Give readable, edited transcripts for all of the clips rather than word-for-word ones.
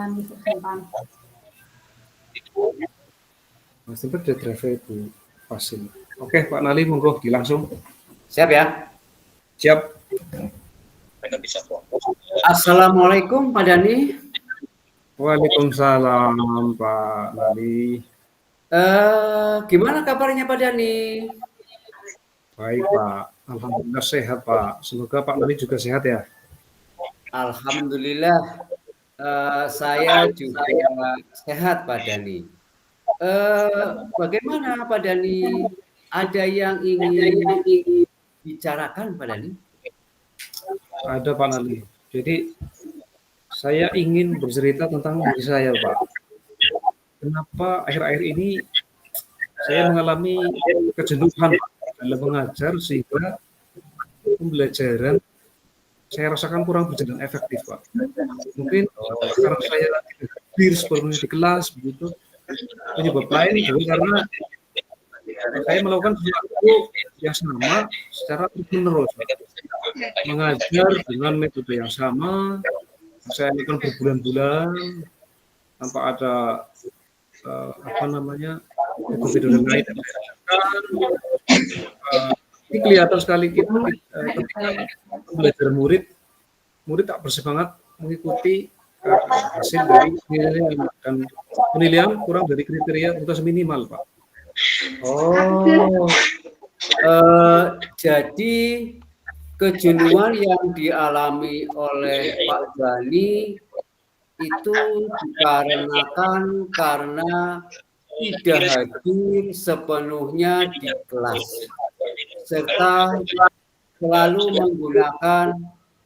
simpan. Sempat ada driver itu pasien. Oke, Pak Nali, monggo dilangsung. Siap ya? Siap. Assalamualaikum Pak Dani. Waalaikumsalam Pak Nali. Gimana kabarnya Pak Dani? Baik Pak, alhamdulillah sehat Pak. Semoga Pak Nali juga sehat ya. Alhamdulillah, saya juga sehat Pak Dani. Bagaimana Pak Dani? Ada yang ingin bicarakan Pak Dani? Ada Pak Nali. Jadi saya ingin bercerita tentang diri saya Pak. Kenapa akhir-akhir ini saya mengalami kejenuhan Pak, dalam mengajar sehingga pembelajaran saya rasakan kurang berjalan efektif Pak. Mungkin karena saya tidak hadir sepenuhnya di kelas begitu. Penyebab lain juga karena saya melakukan sesuatu yang sama secara terus-menerus. Mengajar dengan metode yang sama, saya lakukan berbulan-bulan tanpa ada metode lain. Ini kelihatan sekali ketika belajar murid tak bersemangat mengikuti hasil dari penilaian dan penilaian kurang dari kriteria tuntas minimal, Pak. Oh, jadi kejenuhan yang dialami oleh Pak Dani itu dikarenakan karena tidak hadir sepenuhnya di kelas serta selalu menggunakan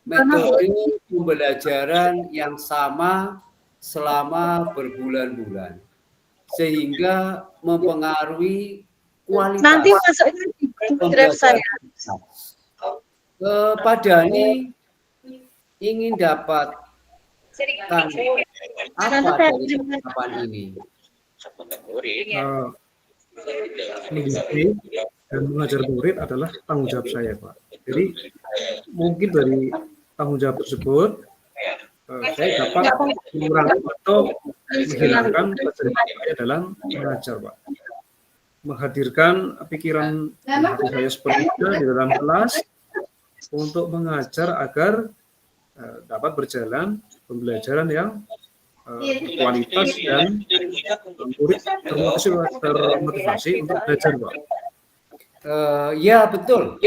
metode pembelajaran yang sama selama berbulan-bulan sehingga mempengaruhi kualitas. Nanti masuknya di drive saya. Pak Dani ingin dapat apa dari percakapan ini? Mendidik dan mengajar murid adalah tanggung jawab saya, Pak. Jadi mungkin dari tanggung jawab tersebut saya dapat mengurangi atau menghilangkan kejenuhan saya dalam mengajar, Pak. Menghadirkan pikiran hati saya sepenuhnya di dalam kelas untuk mengajar agar dapat berjalan pembelajaran yang kualitas dan murid termotivasi untuk belajar, Pak. Ya betul.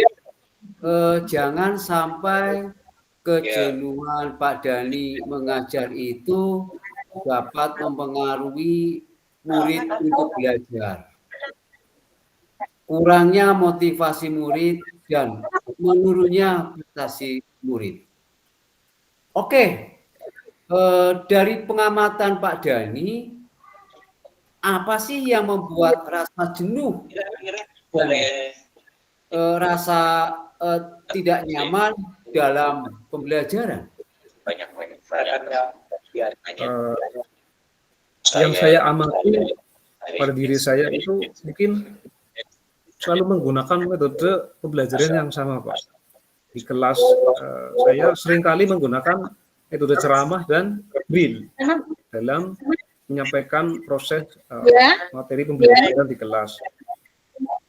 Jangan sampai kejenuhan Pak Dani mengajar itu dapat mempengaruhi murid untuk belajar. Kurangnya motivasi murid dan menurunnya prestasi murid. Oke, dari pengamatan Pak Dani, apa sih yang membuat rasa jenuh dan rasa tidak nyaman dalam pembelajaran? Yang saya amati pada diri saya itu mungkin selalu menggunakan metode pembelajaran yang sama, Pak. Di kelas saya seringkali menggunakan metode ceramah dan drill dalam menyampaikan proses materi pembelajaran di kelas.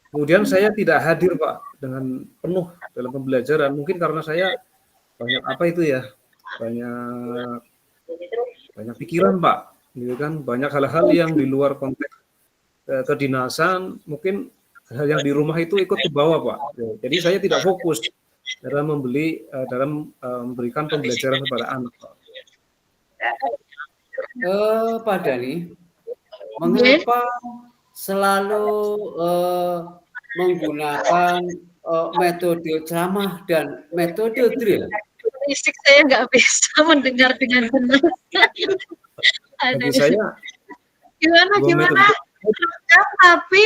Kemudian saya tidak hadir, Pak, dengan penuh dalam pembelajaran. Mungkin karena saya banyak banyak pikiran, Pak. Gitu kan, banyak hal-hal yang di luar konteks kedinasan, mungkin hal yang di rumah itu ikut ke bawah, Pak. Jadi saya tidak fokus dalam memberikan pembelajaran kepada anak, Pak. Pak Dani, mengapa selalu menggunakan metode ceramah dan metode drill? Fisik saya nggak bisa mendengar dengan benar. Bagi saya gimana? Tapi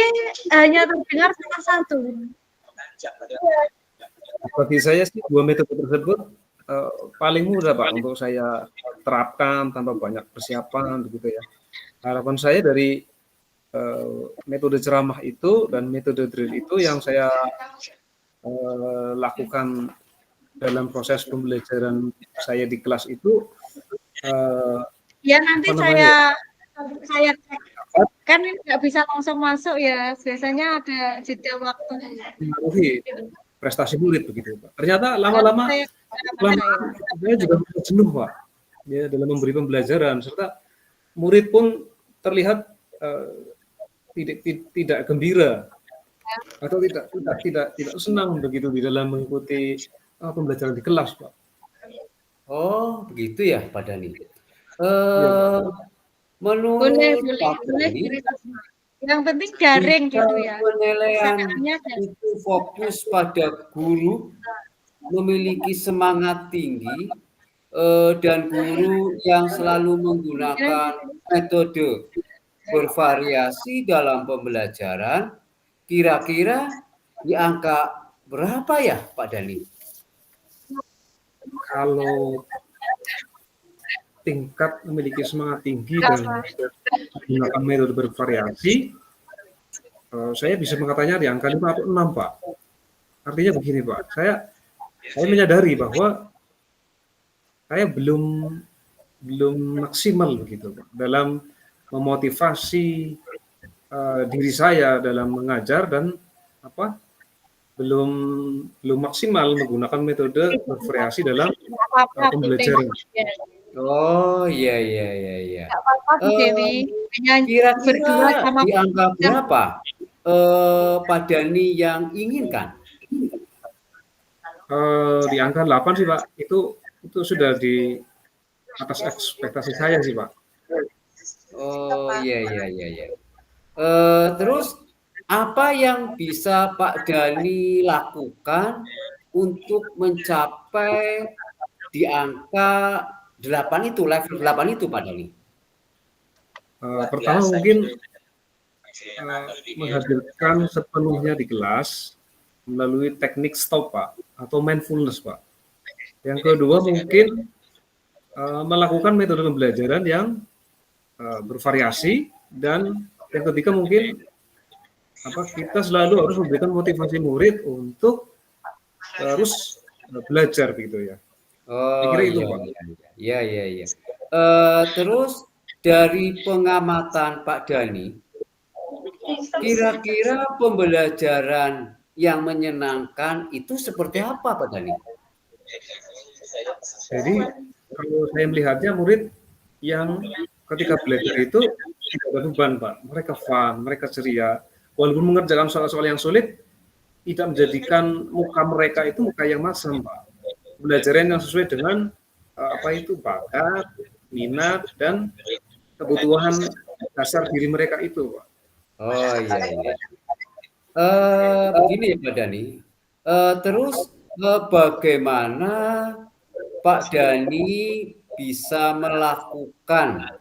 hanya terdengar salah satu. Bagi saya sih dua metode tersebut paling mudah, Pak, untuk saya terapkan tanpa banyak persiapan, begitu ya. Harapan saya dari metode ceramah itu dan metode drill itu yang saya lakukan dalam proses pembelajaran saya di kelas itu Ya nanti apa namanya ya, saya cek. Kan ini nggak bisa langsung masuk ya. Biasanya ada jeda waktu. mempengaruhi prestasi murid begitu Pak. Ternyata Nanti lama-lama saya ya. kelamaan saya juga merasa jenuh Pak ya dalam memberi pembelajaran serta murid pun terlihat eh, tidak gembira atau tidak senang begitu di dalam mengikuti pembelajaran di kelas Pak. Oh, begitu ya Pak Dani. Iya Pak. Eh, Boleh, menurut boleh, Pak boleh Dani, cerita. Yang penting daring jika gitu ya. penilaian Kesehatannya daring. itu fokus pada guru memiliki semangat tinggi dan guru yang selalu menggunakan metode bervariasi dalam pembelajaran, kira-kira di angka berapa ya Pak Dani? Kalau tingkat memiliki semangat tinggi dan menggunakan metode bervariasi, saya bisa mengatakannya di angka 5 atau 6 Pak. Artinya begini Pak, saya menyadari bahwa saya belum maksimal begitu Pak dalam memotivasi diri saya dalam mengajar dan apa belum belum maksimal menggunakan metode bervariasi dalam pembelajaran. Oh, iya, iya, iya, iya. Nggak apa-apa Bu Dewi. Hanya berdua Kira-kira sama di angka berapa Pak Dani yang inginkan? Di angka 8 sih Pak, itu sudah di atas ekspektasi saya sih Pak. Oh, iya, iya, iya, iya. Terus apa yang bisa Pak Dani lakukan untuk mencapai di angka 8 itu, level 8 itu Pak Dani? Pertama mungkin menghadirkan sepenuhnya di kelas melalui teknik stop Pak atau mindfulness Pak. Yang kedua mungkin melakukan metode pembelajaran yang bervariasi dan yang ketiga mungkin kita selalu harus memberikan motivasi murid untuk terus belajar gitu ya. Oh, Saya kira itu iya, Pak. iya, iya, iya. Terus dari pengamatan Pak Dani, kira-kira pembelajaran yang menyenangkan itu seperti apa Pak Dani? Jadi kalau saya melihatnya murid yang ketika belajar itu tidak ada beban Pak. Mereka fun, mereka ceria. Walaupun mengerjakan soal-soal yang sulit, tidak menjadikan muka mereka itu muka yang masam Pak. Pembelajaran yang sesuai dengan bakat, minat dan kebutuhan dasar diri mereka itu Pak. Oh, iya, iya. Begini ya Pak Dani. Terus bagaimana Pak Dani bisa melakukan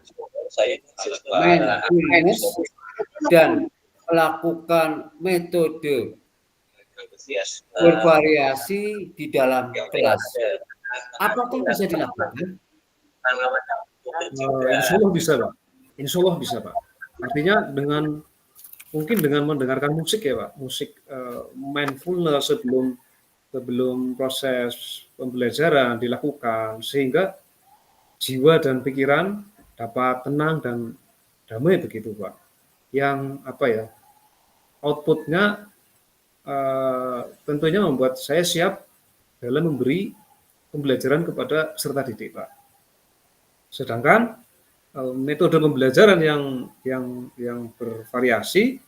mindfulness dan melakukan metode bervariasi di dalam kelas? Apakah bisa dilakukan? Insya Allah bisa Pak. Insya Allah bisa Pak. Artinya mungkin dengan mendengarkan musik ya Pak, musik mindfulness sebelum proses pembelajaran dilakukan sehingga jiwa dan pikiran dapat tenang dan damai begitu Pak. Yang outputnya tentunya membuat saya siap dalam memberi pembelajaran kepada peserta didik Pak. Sedangkan metode pembelajaran yang bervariasi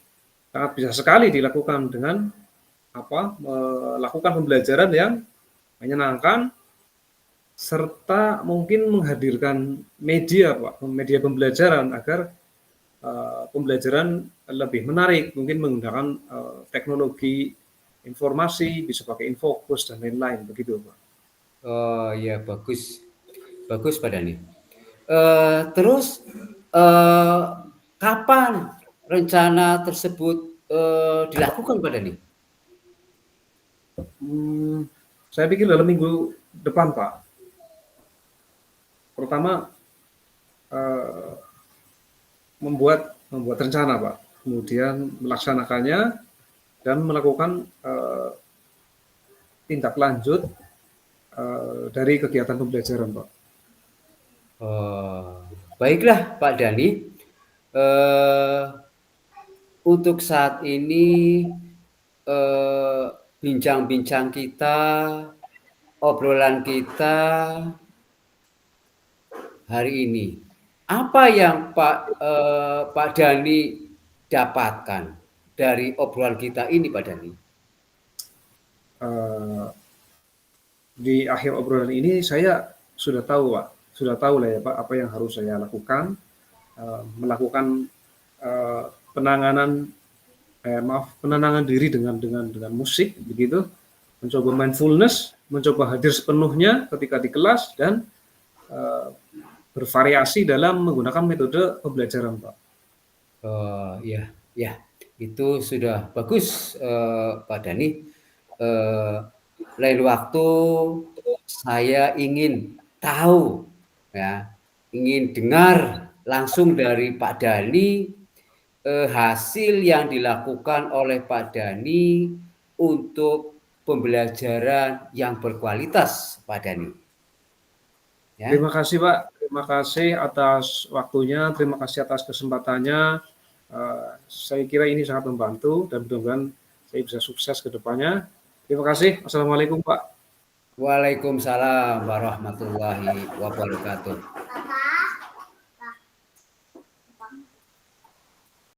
sangat bisa sekali dilakukan dengan melakukan pembelajaran yang menyenangkan serta mungkin menghadirkan media pembelajaran agar pembelajaran lebih menarik, mungkin menggunakan teknologi informasi, bisa pakai infocus dan lain-lain begitu Pak. Oh ya, bagus Pak Dani. Terus kapan rencana tersebut dilakukan Pak Dani? Saya pikir dalam minggu depan Pak. Pertama membuat rencana Pak, kemudian melaksanakannya dan melakukan tindak lanjut dari kegiatan pembelajaran Pak. Oh, Baiklah Pak Dhani, untuk saat ini bincang-bincang kita, obrolan kita hari ini, apa yang Pak Dhani dapatkan dari obrolan kita ini, Pak Dhani? Di akhir obrolan ini saya sudah tahu, Pak. Sudah tahu lah ya, Pak, apa yang harus saya lakukan. Melakukan penenangan diri dengan musik, begitu. Mencoba mindfulness, mencoba hadir sepenuhnya ketika di kelas, dan bervariasi dalam menggunakan metode pembelajaran, Pak. Ya, itu sudah bagus, Pak Dhani. Lain waktu saya ingin tahu, ya, ingin dengar langsung dari Pak Dhani hasil yang dilakukan oleh Pak Dhani untuk pembelajaran yang berkualitas, Pak Dhani. Ya. Terima kasih, Pak. Terima kasih atas waktunya, terima kasih atas kesempatannya. Saya kira ini sangat membantu dan mudah-mudahan saya bisa sukses ke depannya. Terima kasih. Assalamualaikum, Pak. Waalaikumsalam warahmatullahi wabarakatuh.